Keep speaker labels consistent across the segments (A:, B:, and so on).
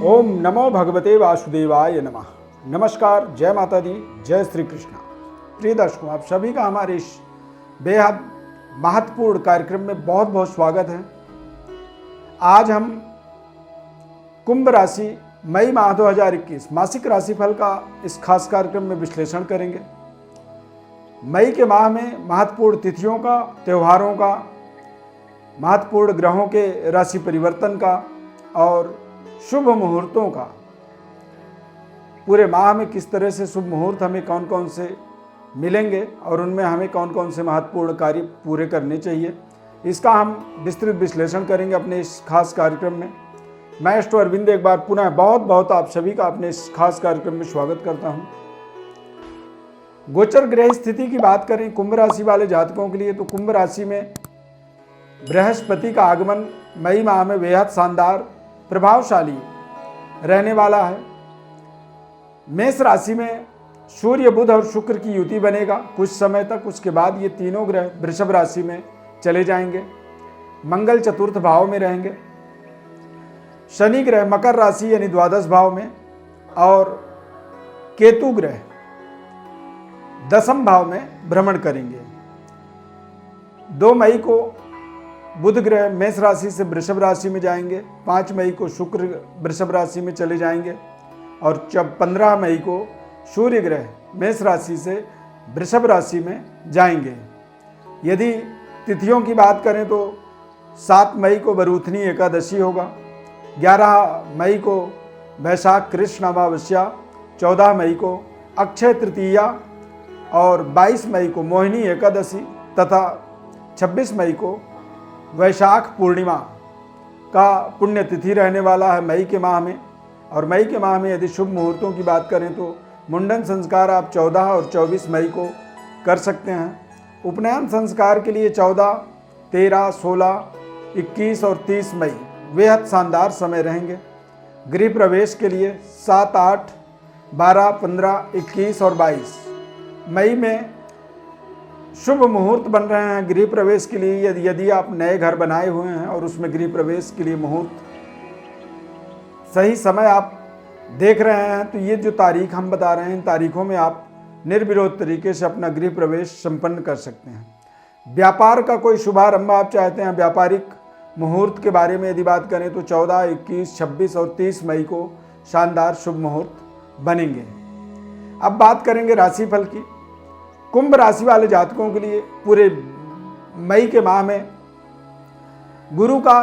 A: ओम नमो भगवते वासुदेवाय नमः। नमस्कार, जय माता दी, जय श्री कृष्णा। प्रिय दर्शकों, आप सभी का हमारे इस बेहद महत्वपूर्ण कार्यक्रम में बहुत बहुत स्वागत है। आज हम कुंभ राशि मई माह 2021 मासिक राशिफल का इस खास कार्यक्रम में विश्लेषण करेंगे। मई के माह में महत्वपूर्ण तिथियों का, त्योहारों का, महत्वपूर्ण ग्रहों के राशि परिवर्तन का और शुभ मुहूर्तों का, पूरे माह में किस तरह से शुभ मुहूर्त हमें कौन कौन से मिलेंगे और उनमें हमें कौन कौन से महत्वपूर्ण कार्य पूरे करने चाहिए, इसका हम विस्तृत विश्लेषण करेंगे अपने इस खास कार्यक्रम में। मैं एस्ट्रो अरविंद एक बार पुनः बहुत बहुत आप सभी का अपने इस खास कार्यक्रम में स्वागत करता हूं। गोचर ग्रह स्थिति की बात करें कुंभ राशि वाले जातकों के लिए, तो कुंभ राशि में बृहस्पति का आगमन मई माह में बेहद शानदार प्रभावशाली रहने वाला है। मेष राशि में सूर्य, बुध और शुक्र की युति बनेगा कुछ समय तक। उसके बाद ये तीनों ग्रह वृषभ राशि में चले जाएंगे। मंगल चतुर्थ भाव में रहेंगे। शनि ग्रह मकर राशि यानी द्वादश भाव में और केतु ग्रह दसम भाव में भ्रमण करेंगे। 2 मई को बुध ग्रह मेष राशि से वृषभ राशि में जाएंगे। 5 मई को शुक्र वृषभ राशि में चले जाएंगे और 15 मई को सूर्य ग्रह मेष राशि से वृषभ राशि में जाएंगे। यदि तिथियों की बात करें तो 7 मई को बरूथनी एकादशी होगा, 11 मई को वैशाख कृष्ण अमावस्या, 14 मई को अक्षय तृतीया और 22 मई को मोहिनी एकादशी तथा 26 मई को वैशाख पूर्णिमा का पुण्यतिथि रहने वाला है मई के माह में। और मई के माह में यदि शुभ मुहूर्तों की बात करें तो मुंडन संस्कार आप 14 और 24 मई को कर सकते हैं। उपनयन संस्कार के लिए 14, 13, 16, 21 और 30 मई बेहद शानदार समय रहेंगे। गृह प्रवेश के लिए 7, 8, 12, 15, 21 और 22 मई में शुभ मुहूर्त बन रहे हैं गृह प्रवेश के लिए। यदि आप नए घर बनाए हुए हैं और उसमें गृह प्रवेश के लिए मुहूर्त सही समय आप देख रहे हैं, तो ये जो तारीख हम बता रहे हैं, इन तारीखों में आप निर्विरोध तरीके से अपना गृह प्रवेश संपन्न कर सकते हैं। व्यापार का कोई शुभारंभ आप चाहते हैं, व्यापारिक मुहूर्त के बारे में यदि बात करें तो 14, 21, 26 और 30 मई को शानदार शुभ मुहूर्त बनेंगे। अब बात करेंगे राशिफल की। कुंभ राशि वाले जातकों के लिए पूरे मई के माह में गुरु का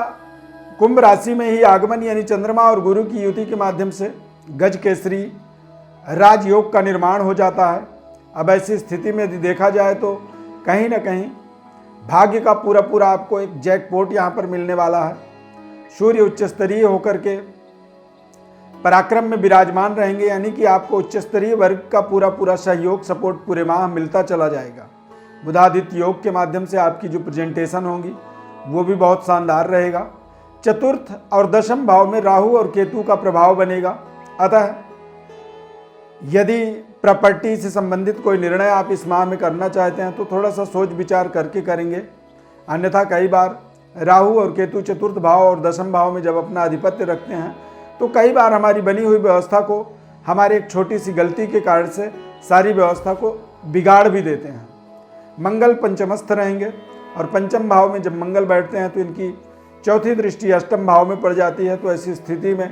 A: कुंभ राशि में ही आगमन यानी चंद्रमा और गुरु की युति के माध्यम से गज केसरी राजयोग का निर्माण हो जाता है। अब ऐसी स्थिति में यदि देखा जाए तो कहीं ना कहीं भाग्य का पूरा आपको एक जैकपॉट यहाँ पर मिलने वाला है। सूर्य उच्च स्तरीय होकर के पराक्रम में विराजमान रहेंगे, यानी कि आपको उच्च स्तरीय वर्ग का पूरा सहयोग सपोर्ट पूरे माह मिलता चला जाएगा। बुधादित्य योग के माध्यम से आपकी जो प्रेजेंटेशन होंगी वो भी बहुत शानदार रहेगा। चतुर्थ और दशम भाव में राहु और केतु का प्रभाव बनेगा। अतः यदि प्रॉपर्टी से संबंधित कोई निर्णय आप इस माह में करना चाहते हैं तो थोड़ा सा सोच विचार करके करेंगे। अन्यथा कई बार राहु और केतु चतुर्थ भाव और दशम भाव में जब अपना आधिपत्य रखते हैं तो कई बार हमारी बनी हुई व्यवस्था को हमारे एक छोटी सी गलती के कारण से सारी व्यवस्था को बिगाड़ भी देते हैं। मंगल पंचमस्थ रहेंगे और पंचम भाव में जब मंगल बैठते हैं तो इनकी चौथी दृष्टि अष्टम भाव में पड़ जाती है। तो ऐसी स्थिति में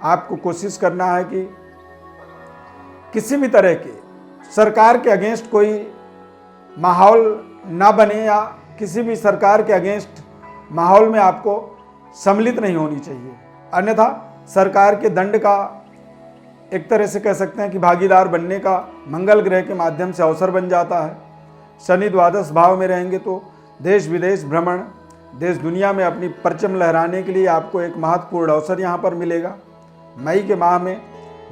A: आपको कोशिश करना है कि किसी भी तरह के सरकार के अगेंस्ट कोई माहौल ना बने या किसी भी सरकार के अगेंस्ट माहौल में आपको सम्मिलित नहीं होनी चाहिए। अन्यथा सरकार के दंड का एक तरह से कह सकते हैं कि भागीदार बनने का मंगल ग्रह के माध्यम से अवसर बन जाता है। शनि द्वादश भाव में रहेंगे तो देश विदेश भ्रमण, देश दुनिया में अपनी परचम लहराने के लिए आपको एक महत्वपूर्ण अवसर यहाँ पर मिलेगा। मई के माह में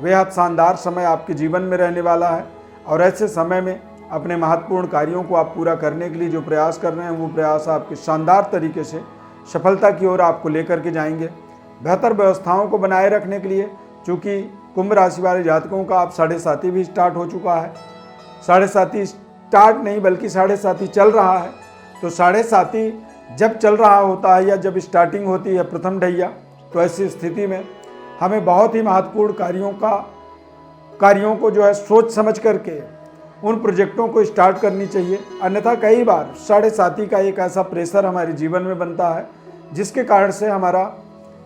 A: बेहद शानदार समय आपके जीवन में रहने वाला है और ऐसे समय में अपने महत्वपूर्ण कार्यों को आप पूरा करने के लिए जो प्रयास कर रहे हैं वो प्रयास आपके शानदार तरीके से सफलता की ओर आपको लेकर के जाएंगे। बेहतर व्यवस्थाओं को बनाए रखने के लिए, चूँकि कुंभ राशि वाले जातकों का आप 7.5 भी स्टार्ट हो चुका है, 7.5 स्टार्ट नहीं बल्कि 7.5 चल रहा है। तो 7.5 जब चल रहा होता है या जब स्टार्टिंग होती है प्रथम ढैया, तो ऐसी स्थिति में हमें बहुत ही महत्वपूर्ण कार्यों को जो है सोच समझ करके उन प्रोजेक्टों को स्टार्ट करनी चाहिए। अन्यथा कई बार 7.5 का एक ऐसा प्रेशर हमारे जीवन में बनता है जिसके कारण से हमारा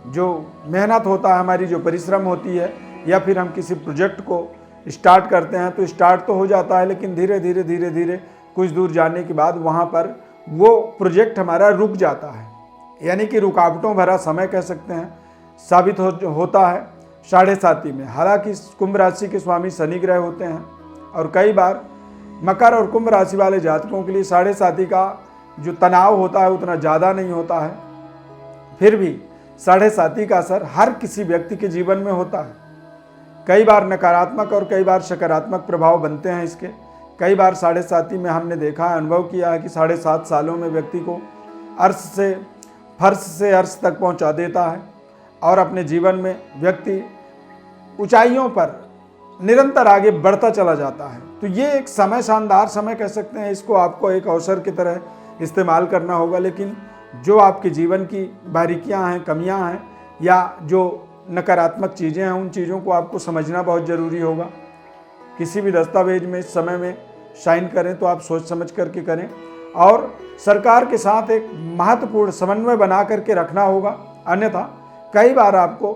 A: जो मेहनत होता है, हमारी जो परिश्रम होती है, या फिर हम किसी प्रोजेक्ट को स्टार्ट करते हैं तो स्टार्ट तो हो जाता है, लेकिन धीरे धीरे कुछ दूर जाने के बाद वहाँ पर वो प्रोजेक्ट हमारा रुक जाता है। यानी कि रुकावटों भरा समय कह सकते हैं साबित होता है 7.5 में। हालांकि कुंभ राशि के स्वामी शनि ग्रह होते हैं और कई बार मकर और कुंभ राशि वाले जातकों के लिए 7.5 का जो तनाव होता है उतना ज़्यादा नहीं होता है। फिर भी 7.5 का असर हर किसी व्यक्ति के जीवन में होता है। कई बार नकारात्मक और कई बार सकारात्मक प्रभाव बनते हैं इसके। कई बार 7.5 में हमने देखा है, अनुभव किया है कि 7.5 सालों में व्यक्ति को फर्श से अर्श तक पहुंचा देता है और अपने जीवन में व्यक्ति ऊंचाइयों पर निरंतर आगे बढ़ता चला जाता है। तो ये एक समय, शानदार समय कह सकते हैं, इसको आपको एक अवसर की तरह इस्तेमाल करना होगा। लेकिन जो आपके जीवन की बारीकियां हैं, कमियां हैं या जो नकारात्मक चीज़ें हैं, उन चीज़ों को आपको समझना बहुत ज़रूरी होगा। किसी भी दस्तावेज में इस समय में साइन करें तो आप सोच समझ करके करें और सरकार के साथ एक महत्वपूर्ण समन्वय बना करके रखना होगा। अन्यथा कई बार आपको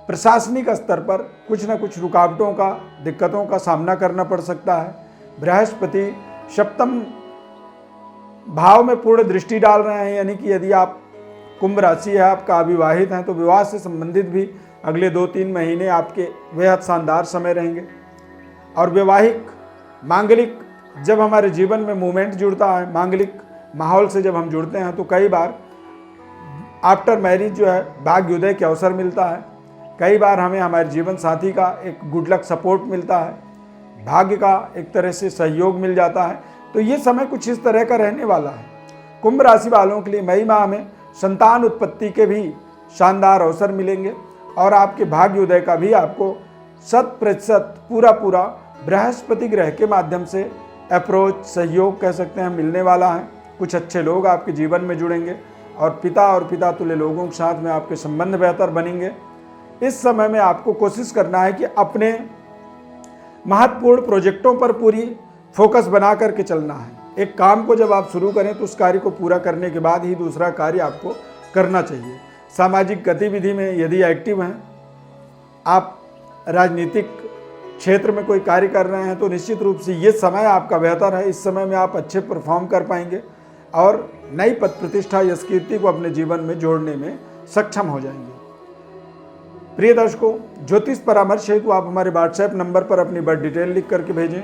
A: प्रशासनिक स्तर पर कुछ न कुछ रुकावटों का, दिक्कतों का सामना करना पड़ सकता है। बृहस्पति सप्तम भाव में पूर्ण दृष्टि डाल रहे हैं, यानी कि यदि आप कुंभ राशि है, आपका अविवाहित हैं, तो विवाह से संबंधित भी अगले 2-3 महीने आपके बेहद शानदार समय रहेंगे। और वैवाहिक मांगलिक जब हमारे जीवन में मूवमेंट जुड़ता है, मांगलिक माहौल से जब हम जुड़ते हैं, तो कई बार आफ्टर मैरिज जो है भाग्योदय के अवसर मिलता है। कई बार हमें हमारे जीवन साथी का एक गुड लक सपोर्ट मिलता है, भाग्य का एक तरह से सहयोग मिल जाता है। तो ये समय कुछ इस तरह का रहने वाला है। कुंभ राशि वालों के लिए मई माह में संतान उत्पत्ति के भी शानदार अवसर मिलेंगे और आपके भाग्योदय का भी आपको 100% पूरा बृहस्पति ग्रह के माध्यम से अप्रोच, सहयोग कह सकते हैं, मिलने वाला है। कुछ अच्छे लोग आपके जीवन में जुड़ेंगे और पिता तुल्य लोगों के साथ में आपके संबंध बेहतर बनेंगे। इस समय में आपको कोशिश करना है कि अपने महत्वपूर्ण प्रोजेक्टों पर पूरी फोकस बना करके चलना है। एक काम को जब आप शुरू करें तो उस कार्य को पूरा करने के बाद ही दूसरा कार्य आपको करना चाहिए। सामाजिक गतिविधि में यदि एक्टिव हैं, आप राजनीतिक क्षेत्र में कोई कार्य कर रहे हैं, तो निश्चित रूप से ये समय आपका बेहतर है। इस समय में आप अच्छे परफॉर्म कर पाएंगे और नई पद प्रतिष्ठा, यश, कीर्ति को अपने जीवन में जोड़ने में सक्षम हो जाएंगे। प्रिय दर्शकों, ज्योतिष परामर्श हेतु आप हमारे व्हाट्सएप नंबर पर अपनी बर्थ डिटेल लिख करके भेजें।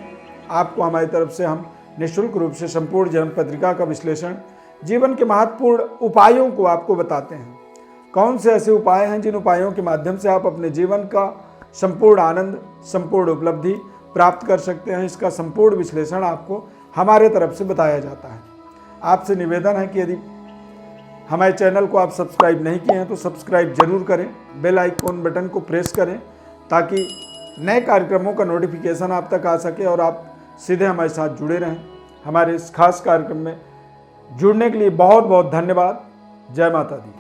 A: आपको हमारी तरफ से हम निःशुल्क रूप से संपूर्ण जन्म पत्रिका का विश्लेषण, जीवन के महत्वपूर्ण उपायों को आपको बताते हैं। कौन से ऐसे उपाय हैं जिन उपायों के माध्यम से आप अपने जीवन का संपूर्ण आनंद, संपूर्ण उपलब्धि प्राप्त कर सकते हैं, इसका संपूर्ण विश्लेषण आपको हमारे तरफ से बताया जाता है। आपसे निवेदन है कि यदि हमारे चैनल को आप सब्सक्राइब नहीं किए हैं तो सब्सक्राइब जरूर करें, बेल आइकॉन बटन को प्रेस करें ताकि नए कार्यक्रमों का नोटिफिकेशन आप तक आ सके और आप सीधे हमारे साथ जुड़े रहें। हमारे इस खास कार्यक्रम में जुड़ने के लिए बहुत बहुत धन्यवाद। जय माता दी।